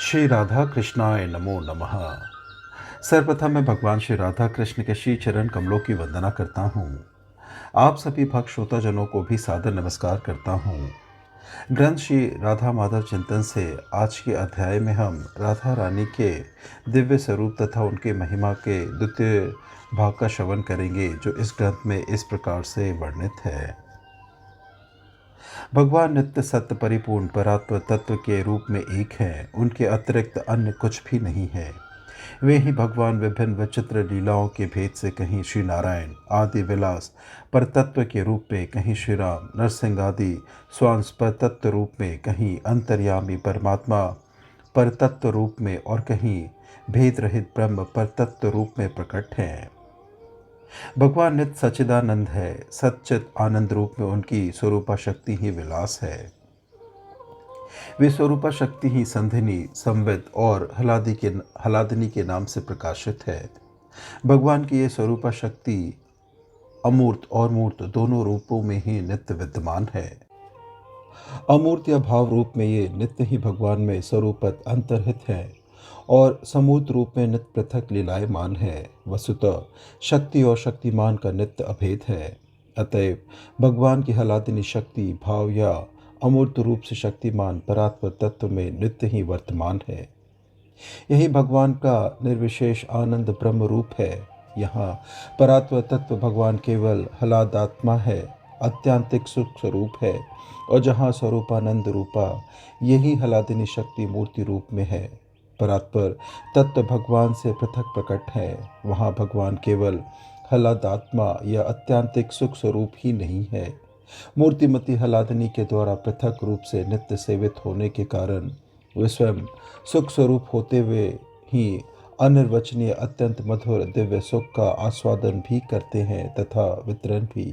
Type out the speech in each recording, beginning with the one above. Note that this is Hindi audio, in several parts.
श्री राधा कृष्णाय नमो नमः। सर्वप्रथम मैं भगवान श्री राधा कृष्ण के श्री चरण कमलों की वंदना करता हूँ। आप सभी भक्त श्रोताजनों को भी सादर नमस्कार करता हूँ। ग्रंथ श्री राधा माधव चिंतन से आज के अध्याय में हम राधा रानी के दिव्य स्वरूप तथा उनके महिमा के द्वितीय भाग का श्रवण करेंगे, जो इस ग्रंथ में इस प्रकार से वर्णित है। भगवान नित्य सत्य परिपूर्ण परात्पर तत्व के रूप में एक हैं। उनके अतिरिक्त अन्य कुछ भी नहीं है। वे ही भगवान विभिन्न विचित्र लीलाओं के भेद से कहीं श्री नारायण आदि विलास पर तत्व के रूप में, कहीं श्री राम नरसिंह आदि स्वांश पर तत्व रूप में, कहीं अंतर्यामी परमात्मा पर तत्व रूप में और कहीं भेद रहित ब्रह्म पर तत्व रूप में प्रकट हैं। भगवान नित्य सच्चिदानंद है। सच्चित आनंद रूप में उनकी स्वरूपा शक्ति ही विलास है। वे स्वरूपा शक्ति ही संधिनी संवित और हलादिनी के नाम से प्रकाशित है। भगवान की ये स्वरूपा शक्ति अमूर्त और मूर्त दोनों रूपों में ही नित्य विद्यमान है। अमूर्त या भाव रूप में ये नित्य ही भगवान में स्वरूपत अंतर्हित है और समूर्त रूप में नित्य पृथक लीलायमान है। वस्तुतः शक्ति और शक्तिमान का नित्य अभेद है। अतएव भगवान की हलादिनी शक्ति भाव या अमूर्त रूप से शक्तिमान परात्पर तत्व में नित्य ही वर्तमान है। यही भगवान का निर्विशेष आनंद ब्रह्म रूप है। यहाँ परात्पर तत्व भगवान केवल हलादात्मा है, अत्यांतिक सुख स्वरूप है, और जहाँ स्वरूपानंद रूपा यही हलादिनी शक्ति मूर्ति रूप में है। परात्पर तत्व भगवान से पृथक प्रकट है। वहाँ भगवान केवल हलादात्मा या अत्यांतिक सुख स्वरूप ही नहीं है। मूर्तिमती हलादिनी के द्वारा पृथक रूप से नित्य सेवित होने के कारण वे स्वयं सुख स्वरूप होते हुए ही अनिर्वचनीय अत्यंत मधुर दिव्य सुख का आस्वादन भी करते हैं तथा वितरण भी।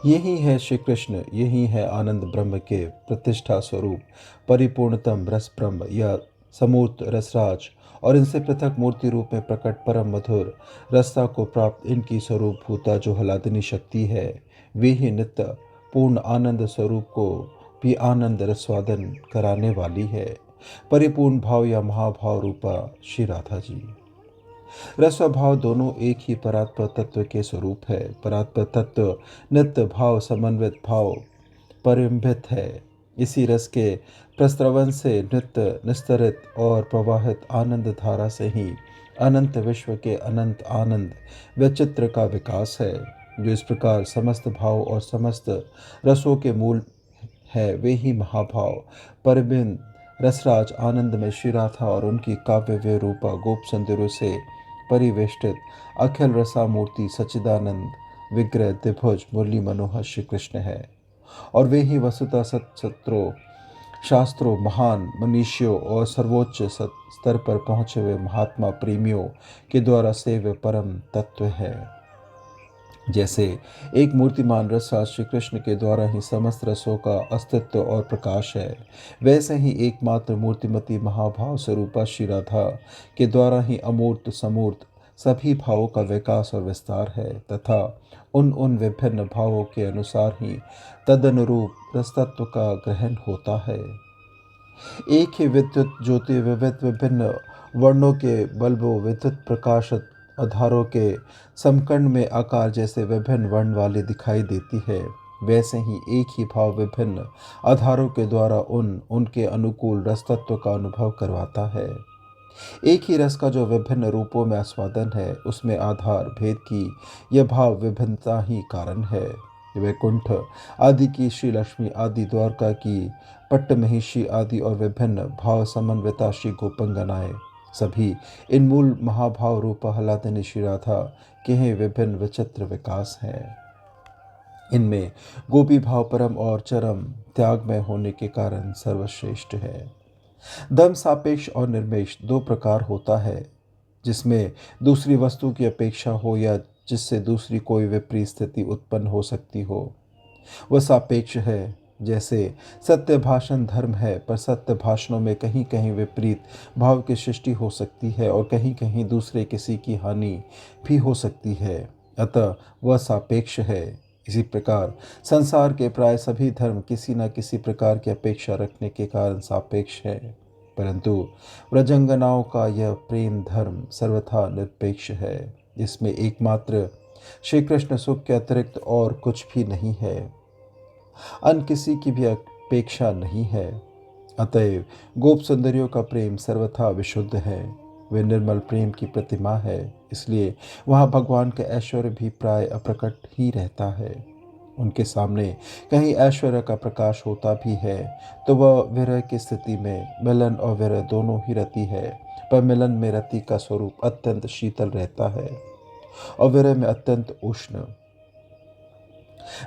यही है श्री कृष्ण, यही है आनंद ब्रह्म के प्रतिष्ठा स्वरूप परिपूर्णतम रस ब्रह्म या समूर्त रसराज, और इनसे पृथक मूर्ति रूप में प्रकट परम मधुर रसता को प्राप्त इनकी स्वरूप भूता जो हलादिनी शक्ति है, वे ही नित्य पूर्ण आनंद स्वरूप को भी आनंद रसवादन कराने वाली है। परिपूर्ण भाव या महाभाव रूपा श्री राधा जी। रस और भाव दोनों एक ही परात्पर तत्व के स्वरूप है। परात्पर तत्व नित्य भाव समन्वित भाव परिम्भित है। इसी रस के प्रस्रवण से नित्य निस्तरित और प्रवाहित आनंद धारा से ही अनंत विश्व के अनंत आनंद विचित्र का विकास है। जो इस प्रकार समस्त भाव और समस्त रसों के मूल है, वे ही महाभाव परबिन रसराज आनंद में श्री राधा और उनकी काव्य रूपा गोप संदिरों से परिवेष्टित अखिल रसा मूर्ति सच्चिदानंद विग्रह द्विभुज मुरली मनोहर श्री कृष्ण है। और वे ही वसुता सत्सत्रों शास्त्रों महान मनीषियों और सर्वोच्च स्तर पर पहुँचे हुए महात्मा प्रेमियों के द्वारा सेव्य परम तत्व है। जैसे एक मूर्तिमान रसराज श्री कृष्ण के द्वारा ही समस्त रसों का अस्तित्व और प्रकाश है, वैसे ही एकमात्र मूर्तिमती महाभाव स्वरूपा श्री राधा के द्वारा ही अमूर्त समूर्त सभी भावों का विकास और विस्तार है तथा उन विभिन्न भावों के अनुसार ही तदनुरूप रसतत्व का ग्रहण होता है। एक ही विद्युत ज्योति विविध विभिन्न वर्णों के बल्बों विद्युत प्रकाश आधारों के समकर्ण में आकार जैसे विभिन्न वर्ण वाली दिखाई देती है, वैसे ही एक ही भाव विभिन्न आधारों के द्वारा उनके अनुकूल रस तत्व का अनुभव करवाता है। एक ही रस का जो विभिन्न रूपों में आस्वादन है, उसमें आधार भेद की यह भाव विभिन्नता ही कारण है। वैकुंठ आदि की श्री लक्ष्मी आदि द्वारका की पट्टमहिषी आदि और विभिन्न भाव समन्विता श्री गोपंगनाएं सभी इन मूल महाभाव रूपा हलादिनी श्री राधा के ही विभिन्न विचित्र विकास हैं। इनमें गोपी भाव परम और चरम त्यागमय होने के कारण सर्वश्रेष्ठ है। धर्म सापेक्ष और निर्मेश दो प्रकार होता है, जिसमें दूसरी वस्तु की अपेक्षा हो या जिससे दूसरी कोई विपरीत स्थिति उत्पन्न हो सकती हो, वह सापेक्ष है। जैसे सत्य भाषण धर्म है, पर सत्य भाषणों में कहीं कहीं विपरीत भाव की सृष्टि हो सकती है और कहीं कहीं दूसरे किसी की हानि भी हो सकती है, अतः वह सापेक्ष है। इसी प्रकार संसार के प्राय सभी धर्म किसी न किसी प्रकार की अपेक्षा रखने के कारण सापेक्ष है, परंतु व्रजंगनाओं का यह प्रेम धर्म सर्वथा निरपेक्ष है। इसमें एकमात्र श्री कृष्ण सुख के अतिरिक्त और कुछ भी नहीं है, अन्य किसी की भी अपेक्षा नहीं है। अतएव गोप सुंदरियों का प्रेम सर्वथा विशुद्ध है, वे निर्मल प्रेम की प्रतिमा है, इसलिए वहाँ भगवान का ऐश्वर्य भी प्राय अप्रकट ही रहता है। उनके सामने कहीं ऐश्वर्य का प्रकाश होता भी है तो वह विरह की स्थिति में मिलन और विरह दोनों ही रति है, पर मिलन में रति का स्वरूप अत्यंत शीतल रहता है और विरह में अत्यंत उष्ण।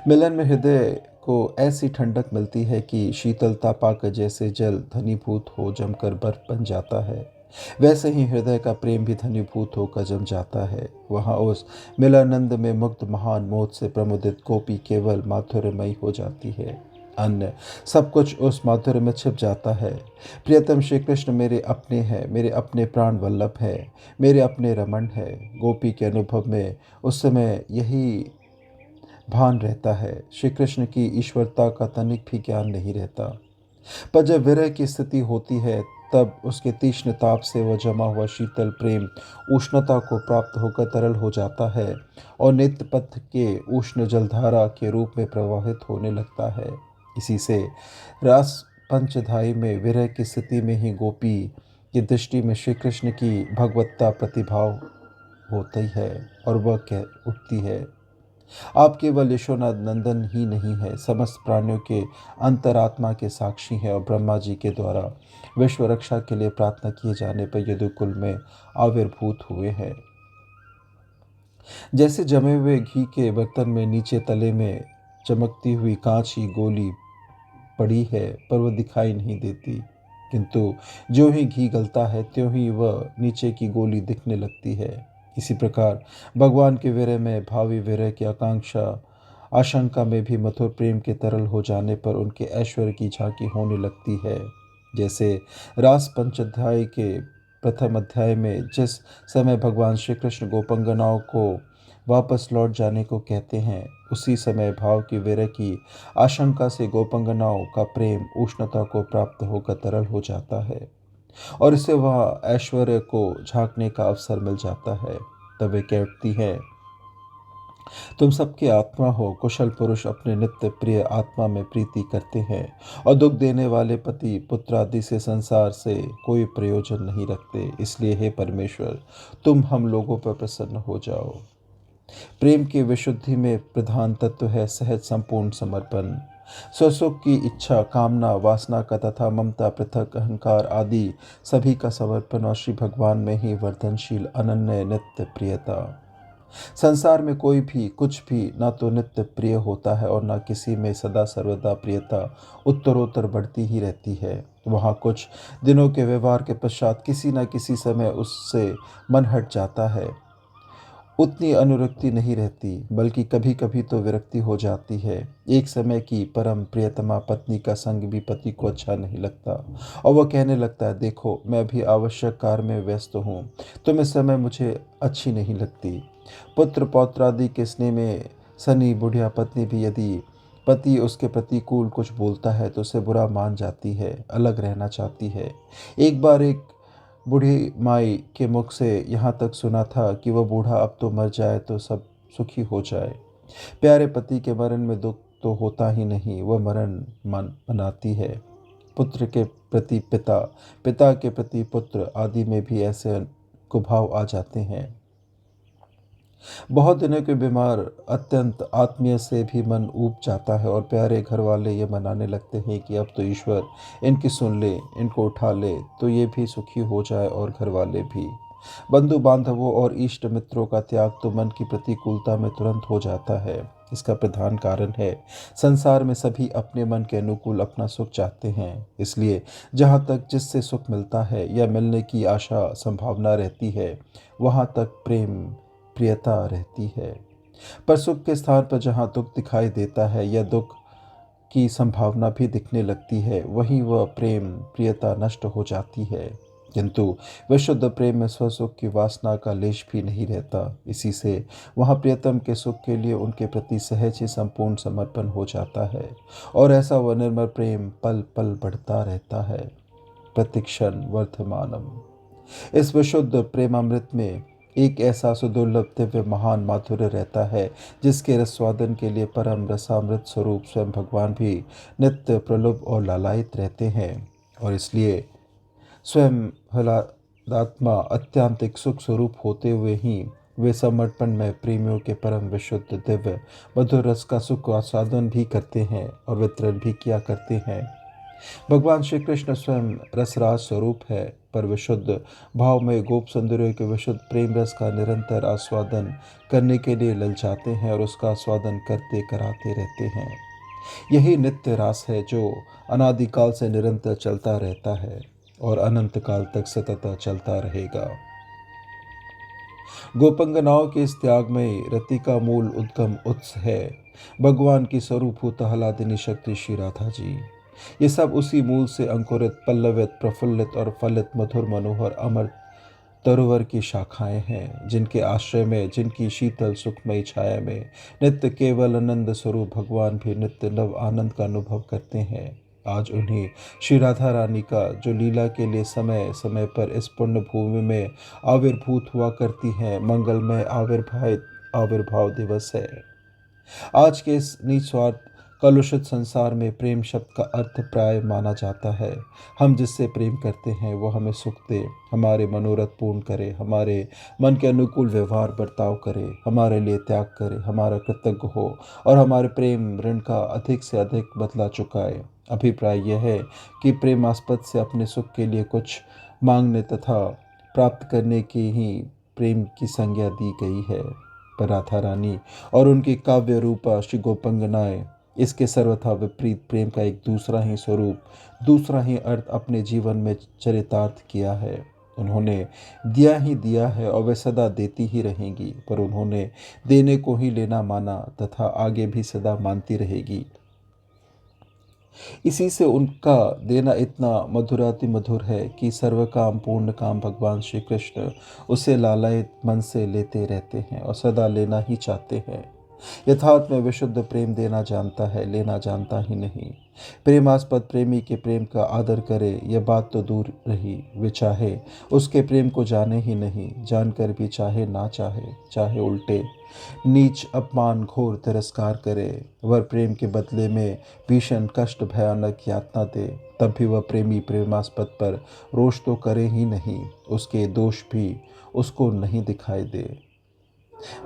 मिलन में हृदय को ऐसी ठंडक मिलती है कि शीतलता पाकर जैसे जल घनीभूत हो जमकर बर्फ बन जाता है, वैसे ही हृदय का प्रेम भी घनीभूत होकर जम जाता है। वहाँ उस मिलानंद में मुग्ध महान मोद से प्रमुदित गोपी केवल माधुर्यमयी हो जाती है, अन्य सब कुछ उस माधुर्य में छिप जाता है। प्रियतम श्री कृष्ण मेरे अपने हैं, मेरे अपने प्राण वल्लभ हैं, मेरे अपने रमण है। गोपी के अनुभव में उस समय यही भान रहता है, श्री कृष्ण की ईश्वरता का तनिक भी ज्ञान नहीं रहता। पर जब विरह की स्थिति होती है तब उसके तीक्ष्ण ताप से वह जमा हुआ शीतल प्रेम उष्णता को प्राप्त होकर तरल हो जाता है और नित्य पथ के उष्ण जलधारा के रूप में प्रवाहित होने लगता है। इसी से रास पंचधाई में विरह की स्थिति में ही गोपी की दृष्टि में श्री कृष्ण की भगवत्ता प्रतिभाव होती है और वह कह उठती है, आप केवल यशोनाथ नंदन ही नहीं है, समस्त प्राणियों के अंतरात्मा के साक्षी हैं और ब्रह्मा जी के द्वारा विश्व रक्षा के लिए प्रार्थना किए जाने पर यदुकुल में आविर्भूत हुए हैं। जैसे जमे हुए घी के बर्तन में नीचे तले में चमकती हुई कांच की गोली पड़ी है पर वह दिखाई नहीं देती, किंतु जो ही घी गलता है त्यों ही वह नीचे की गोली दिखने लगती है। इसी प्रकार भगवान के विरह में भावी विरह की आकांक्षा आशंका में भी मधुर प्रेम के तरल हो जाने पर उनके ऐश्वर्य की झांकी होने लगती है। जैसे रास पंचाध्याय के प्रथम अध्याय में जिस समय भगवान श्री कृष्ण गोपंगनाओं को वापस लौट जाने को कहते हैं, उसी समय भाव की विरह की आशंका से गोपंगनाओं का प्रेम उष्णता को प्राप्त होकर तरल हो जाता है और इससे वह ऐश्वर्य को झांकने का अवसर मिल जाता है। तब वे कहती है, तुम सबकी आत्मा हो, कुशल पुरुष अपने नित्य प्रिय आत्मा में प्रीति करते हैं और दुख देने वाले पति पुत्र आदि से संसार से कोई प्रयोजन नहीं रखते, इसलिए हे परमेश्वर तुम हम लोगों पर प्रसन्न हो जाओ। प्रेम की विशुद्धि में प्रधान तत्व है सहज संपूर्ण समर्पण। स्वसुख की इच्छा, कामना, वासना का तथा ममता, पृथक अहंकार आदि सभी का समर्पण और श्री भगवान में ही वर्धनशील अनन्य नित्य प्रियता। संसार में कोई भी कुछ भी ना तो नित्य प्रिय होता है और ना किसी में सदा सर्वदा प्रियता उत्तरोत्तर बढ़ती ही रहती है। वहाँ कुछ दिनों के व्यवहार के पश्चात किसी न किसी समय उससे मन हट जाता है, उतनी अनुरक्ति नहीं रहती, बल्कि कभी कभी तो विरक्ति हो जाती है। एक समय की परम प्रियतमा पत्नी का संग भी पति को अच्छा नहीं लगता और वह कहने लगता है, देखो मैं भी आवश्यक कार्य में व्यस्त हूँ, तुम इस समय मुझे अच्छी नहीं लगती। पुत्र पौत्र आदि के स्नेह में सनी बुढ़िया पत्नी भी यदि पति उसके प्रतिकूल कुछ बोलता है तो उसे बुरा मान जाती है, अलग रहना चाहती है। एक बार एक बूढ़ी माई के मुख से यहाँ तक सुना था कि वह बूढ़ा अब तो मर जाए तो सब सुखी हो जाए। प्यारे पति के मरण में दुख तो होता ही नहीं, वह मरण मन मनाती है। पुत्र के प्रति पिता, पिता के प्रति पुत्र आदि में भी ऐसे कुभाव आ जाते हैं। बहुत दिनों के बीमार अत्यंत आत्मीय से भी मन ऊब जाता है और प्यारे घर वाले ये मनाने लगते हैं कि अब तो ईश्वर इनकी सुन ले, इनको उठा ले तो ये भी सुखी हो जाए और घर वाले भी। बंधु बांधवों और इष्ट मित्रों का त्याग तो मन की प्रतिकूलता में तुरंत हो जाता है। इसका प्रधान कारण है संसार में सभी अपने मन के अनुकूल अपना सुख चाहते हैं, इसलिए जहाँ तक जिससे सुख मिलता है या मिलने की आशा संभावना रहती है वहाँ तक प्रेम प्रियता रहती है। पर सुख के स्थान पर जहाँ दुख दिखाई देता है या दुख की संभावना भी दिखने लगती है, वहीं वह प्रेम प्रियता नष्ट हो जाती है। किंतु विशुद्ध प्रेम में स्वसुख की वासना का लेश भी नहीं रहता। इसी से वहाँ प्रियतम के सुख के लिए उनके प्रति सहज ही संपूर्ण समर्पण हो जाता है और ऐसा वह निर्मल प्रेम पल पल बढ़ता रहता है, प्रतिक्षण वर्धमानम। इस विशुद्ध प्रेमामृत में एक ऐसा सुदुर्लभ दिव्य महान माधुर्य रहता है जिसके रसवादन के लिए परम रसामृत स्वरूप स्वयं भगवान भी नित्य प्रलुभ और लालायित रहते हैं। और इसलिए स्वयं हलादात्मा अत्यांतिक सुख स्वरूप होते हुए ही वे समर्पण में प्रेमियों के परम विशुद्ध दिव्य मधुर रस का सुख आस्वादन भी करते हैं और वितरण भी किया करते हैं। भगवान श्री कृष्ण स्वयं रसराज स्वरूप है, पर विशुद्ध भाव में गोप सुंदरियों के विशुद्ध प्रेम रस का निरंतर आस्वादन करने के लिए ललचाते हैं और उसका आस्वादन करते कराते रहते हैं। यही नित्य रास है जो अनादिकाल से निरंतर चलता रहता है और अनंत काल तक सतत चलता रहेगा। गोपंगनाओं के इस त्याग में रति का मूल उद्गम उत्स है भगवान की स्वरूपभूत आह्लादिनी शक्ति श्री राधा जी। ये सब उसी मूल से अंकुरित पल्लवित प्रफुल्लित और फलित मधुर मनोहर अमर तरुवर की शाखाएं हैं, जिनके आश्रय में, जिनकी शीतल सुखमयी छाया में नित्य केवल आनंद स्वरूप भगवान भी नित्य नव आनंद का अनुभव करते हैं। आज उन्हीं श्री राधा रानी का जो लीला के लिए समय समय पर इस पुण्य भूमि में आविर्भूत हुआ करती हैं मंगलमय आविर्भाव दिवस है। आज के इस निस्वार्थ कलुषित संसार में प्रेम शब्द का अर्थ प्राय माना जाता है। हम जिससे प्रेम करते हैं वो हमें सुख दे, हमारे मनोरथ पूर्ण करे, हमारे मन के अनुकूल व्यवहार बर्ताव करे, हमारे लिए त्याग करे, हमारा कृतज्ञ हो और हमारे प्रेम ऋण का अधिक से अधिक बदला चुकाए। अभिप्राय यह है कि प्रेमास्पद से अपने सुख के लिए कुछ मांगने तथा प्राप्त करने की ही प्रेम की संज्ञा दी गई है। पर राधा रानी और उनकी काव्य रूपा श्री गोपंगनाएं इसके सर्वथा विपरीत प्रेम का एक दूसरा ही स्वरूप, दूसरा ही अर्थ अपने जीवन में चरितार्थ किया है। उन्होंने दिया ही दिया है और वे सदा देती ही रहेंगी, पर उन्होंने देने को ही लेना माना तथा आगे भी सदा मानती रहेगी। इसी से उनका देना इतना मधुराति मधुर है कि सर्व काम पूर्ण काम भगवान श्री कृष्ण उसे लालायित मन से लेते रहते हैं और सदा लेना ही चाहते हैं। यथार्थ में विशुद्ध प्रेम देना जानता है, लेना जानता ही नहीं। प्रेमास्पद प्रेमी के प्रेम का आदर करे यह बात तो दूर रही, वे चाहे उसके प्रेम को जाने ही नहीं, जानकर भी चाहे ना चाहे, चाहे उल्टे नीच अपमान घोर तिरस्कार करे, वर प्रेम के बदले में भीषण कष्ट भयानक यातना दे, तब भी वह प्रेमी प्रेमास्पद पर रोष तो करे ही नहीं, उसके दोष भी उसको नहीं दिखाई दे,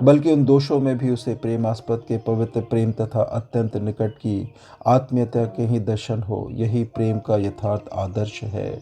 बल्कि उन दोषों में भी उसे प्रेमास्पद के पवित्र प्रेम तथा अत्यंत निकट की आत्मीयता के ही दर्शन हो। यही प्रेम का यथार्थ आदर्श है।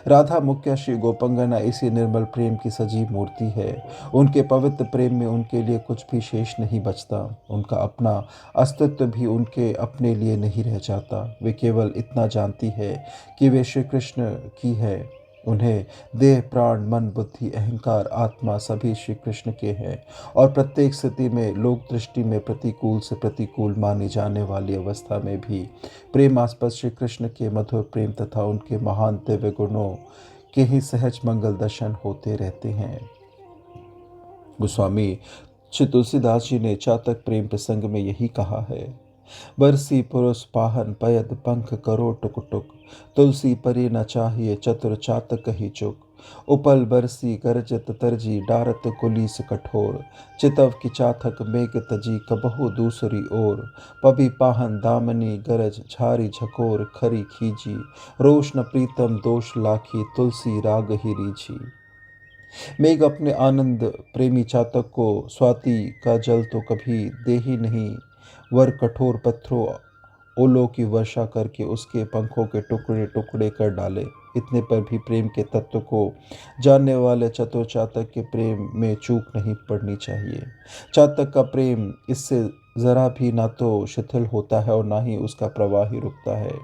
राधा मुख्य श्री गोपंगना इसी निर्मल प्रेम की सजीव मूर्ति है। उनके पवित्र प्रेम में उनके लिए कुछ भी शेष नहीं बचता, उनका अपना अस्तित्व भी उनके अपने लिए नहीं रह जाता। वे केवल इतना जानती है कि वे श्री कृष्ण की है। उन्हें देह प्राण मन बुद्धि अहंकार आत्मा सभी श्री कृष्ण के हैं और प्रत्येक स्थिति में लोक दृष्टि में प्रतिकूल से प्रतिकूल मानी जाने वाली अवस्था में भी प्रेमास्पद श्री कृष्ण के मधुर प्रेम तथा उनके महान दिव्य गुणों के ही सहज मंगल दर्शन होते रहते हैं। गोस्वामी श्री तुलसीदास जी ने चातक प्रेम प्रसंग में यही कहा है। बरसी पुरुष पाहन पयद पंख करो टुक टुक, तुलसी परी न चाहिए चतुर चातक ही चुक। उपल बरसी गरजत तरजी डारत कुलीस कठोर, चितव की चातक मेघ तजी कबहु दूसरी ओर। पबी पाहन दामनी गरज झारी झकोर खरी खींची, रोष न प्रीतम दोष लाखी तुलसी राग ही रीझी। मेघ अपने आनंद प्रेमी चातक को स्वाति का जल तो कभी दे ही नहीं, वर कठोर पत्थरों ओलों की वर्षा करके उसके पंखों के टुकड़े टुकड़े कर डाले। इतने पर भी प्रेम के तत्व को जानने वाले चतुर चातक के प्रेम में चूक नहीं पड़नी चाहिए। चातक का प्रेम इससे जरा भी ना तो शिथिल होता है और ना ही उसका प्रवाह ही रुकता है।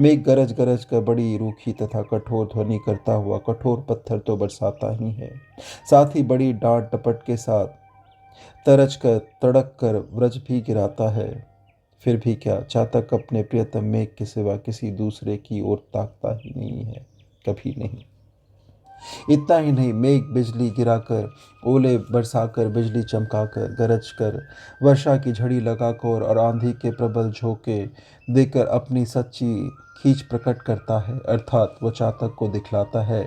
मेघ गरज गरज कर बड़ी रूखी तथा कठोर ध्वनि करता हुआ कठोर पत्थर तो बरसाता ही है, साथ ही बड़ी डांट टपट के साथ तरज कर तड़क कर व्रज भी गिराता है। फिर भी क्या, चातक अपने प्रियतम मेघ के सिवा किसी दूसरे की ओर ताकता ही नहीं है, कभी नहीं। इतना ही नहीं, मेघ बिजली गिराकर, ओले बरसाकर, बिजली चमकाकर, गरज कर, वर्षा की झड़ी लगाकर और आंधी के प्रबल झोंके देकर अपनी सच्ची खींच प्रकट करता है। अर्थात वो चातक को दिखलाता है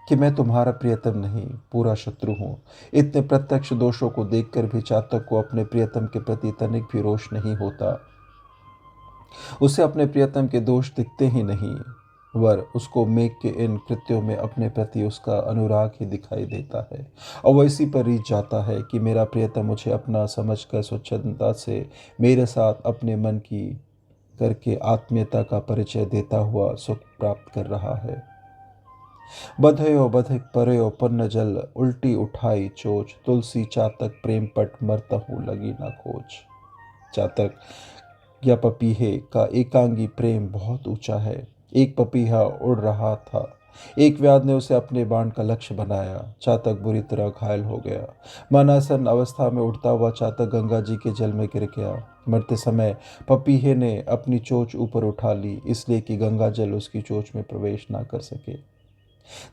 कि मैं तुम्हारा प्रियतम नहीं, पूरा शत्रु हूँ। इतने प्रत्यक्ष दोषों को देखकर भी चातक को अपने प्रियतम के प्रति तनिक भी रोष नहीं होता। उसे अपने प्रियतम के दोष दिखते ही नहीं, वर उसको मेघ के इन कृत्यों में अपने प्रति उसका अनुराग ही दिखाई देता है। और वह इसी पर रीझ जाता है कि मेरा प्रियतम मुझे अपना समझकर स्वच्छंदता से मेरे साथ अपने मन की करके आत्मीयता का परिचय देता हुआ सुख प्राप्त कर रहा है। बधयो बधिक परयो पन्न जल, उल्टी उठाई चोच, तुलसी चातक प्रेम पट मरता हूँ लगी ना खोज। चातक या पपीहे का एकांगी प्रेम बहुत ऊंचा है। एक पपीहा उड़ रहा था, एक व्याध ने उसे अपने बाण का लक्ष्य बनाया। चातक बुरी तरह घायल हो गया। मरणासन अवस्था में उड़ता हुआ चातक गंगा जी के जल में गिर गया। मरते समय पपीहे ने अपनी चोंच ऊपर उठा ली, इसलिए कि गंगा जल उसकी चोंच में प्रवेश ना कर सके।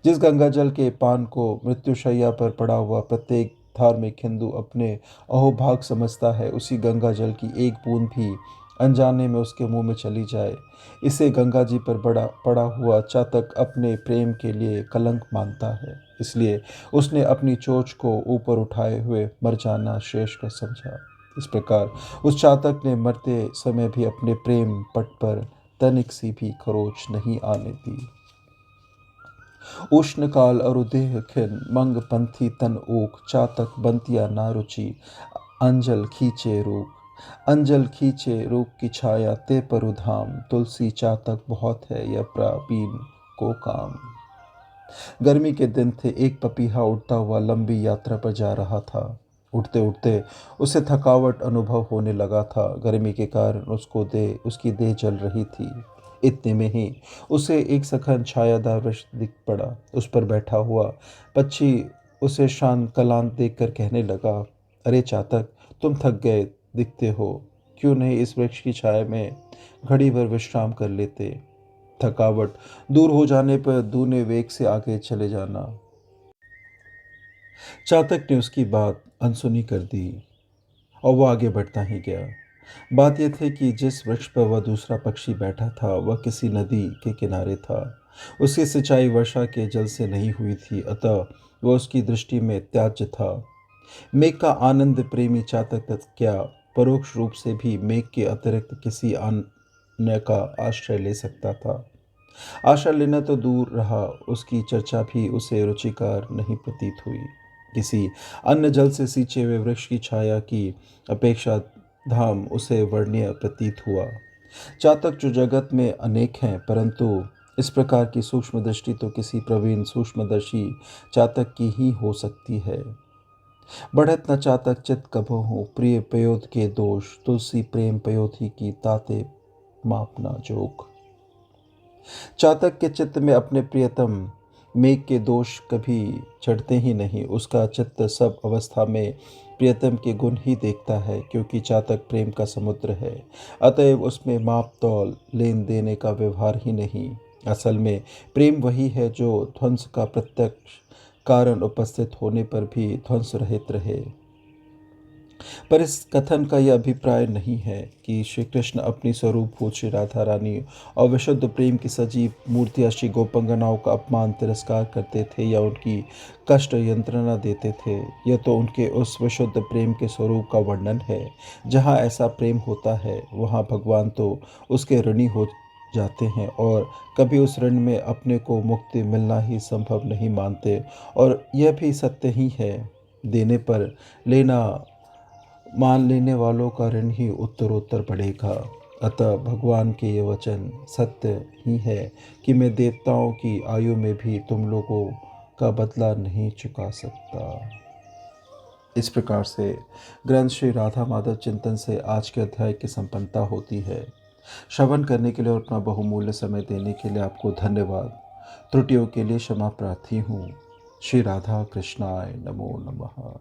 जिस गंगा जल के पान को मृत्युशैया पर पड़ा हुआ प्रत्येक धार्मिक हिंदू अपने अहोभाग समझता है, उसी गंगा जल की एक बूंद भी अनजाने में उसके मुंह में चली जाए, इसे गंगा जी पर पड़ा हुआ चातक अपने प्रेम के लिए कलंक मानता है। इसलिए उसने अपनी चोंच को ऊपर उठाए हुए मर जाना श्रेष्ठ समझा। इस प्रकार उस चातक ने मरते समय भी अपने प्रेम पट पर तनिक सी भी खरोच नहीं आने दी। उष्ण काल अरुदेह खिन, मंग पंथी तन ऊक, चातक बंतिया नारुचि, अंजल खींचे रूप, अंजल खींचे रूप की छाया ते परुधाम, तुलसी चातक बहुत है यह प्राबीन को काम। गर्मी के दिन थे, एक पपीहा उड़ता हुआ लंबी यात्रा पर जा रहा था। उड़ते उड़ते उसे थकावट अनुभव होने लगा था। गर्मी के कारण उसकी देह जल रही थी। इतने में ही उसे एक सखन छायादार वृक्ष दिख पड़ा। उस पर बैठा हुआ पक्षी उसे शांत कलांत देखकर कहने लगा, अरे चातक, तुम थक गए दिखते हो, क्यों नहीं इस वृक्ष की छाया में घड़ी भर विश्राम कर लेते। थकावट दूर हो जाने पर दूने वेग से आगे चले जाना। चातक ने उसकी बात अनसुनी कर दी और वह आगे बढ़ता ही गया। बात यह थी कि जिस वृक्ष पर वह दूसरा पक्षी बैठा था वह किसी नदी के किनारे था। उसकी सिंचाई वर्षा के जल से नहीं हुई थी, अतः वह उसकी दृष्टि में त्याज्य था। मेघ का आनंद प्रेमी चातक तक क्या परोक्ष रूप से भी मेघ के अतिरिक्त किसी अन्य का आश्रय ले सकता था। आश्रय लेना तो दूर रहा, उसकी चर्चा भी उसे रुचिकर नहीं प्रतीत हुई। किसी अन्य जल से सींचे हुए वृक्ष की छाया की अपेक्षा धाम उसे वर्णीय प्रतीत हुआ। चातक जो जगत में अनेक हैं, परंतु इस प्रकार की सूक्ष्म दृष्टि तो किसी प्रवीण सूक्ष्मदर्शी चातक की ही हो सकती है। बढ़त न चातक चित कबहु, प्रिय पयोध के दोष, तुलसी प्रेम पयोधी की ताते मापना जोग। चातक के चित्त में अपने प्रियतम मेघ के दोष कभी चढ़ते ही नहीं। उसका चित्त सब अवस्था में प्रियतम के गुण ही देखता है, क्योंकि चातक प्रेम का समुद्र है। अतएव उसमें माप तौल लेन देने का व्यवहार ही नहीं। असल में प्रेम वही है जो ध्वंस का प्रत्यक्ष कारण उपस्थित होने पर भी ध्वंस रहित रहे। पर इस कथन का यह अभिप्राय नहीं है कि श्री कृष्ण अपनी स्वरूपभूत श्री राधा रानी और विशुद्ध प्रेम की सजीव मूर्तियाँ श्री गोपंगनाओं का अपमान तिरस्कार करते थे या उनकी कष्ट यंत्रणा देते थे। यह तो उनके उस विशुद्ध प्रेम के स्वरूप का वर्णन है। जहाँ ऐसा प्रेम होता है वहाँ भगवान तो उसके ऋणी हो जाते हैं और कभी उस ऋण में अपने को मुक्ति मिलना ही संभव नहीं मानते। और यह भी सत्य ही है, देने पर लेना मान लेने वालों का ऋण ही उत्तरोत्तर बढ़ेगा। अतः भगवान के ये वचन सत्य ही है कि मैं देवताओं की आयु में भी तुम लोगों का बदला नहीं चुका सकता। इस प्रकार से ग्रंथ श्री राधा माधव चिंतन से आज के अध्याय की संपन्नता होती है। श्रवण करने के लिए और अपना बहुमूल्य समय देने के लिए आपको धन्यवाद। त्रुटियों के लिए क्षमा प्रार्थी हूँ। श्री राधा कृष्णाय नमो नमः।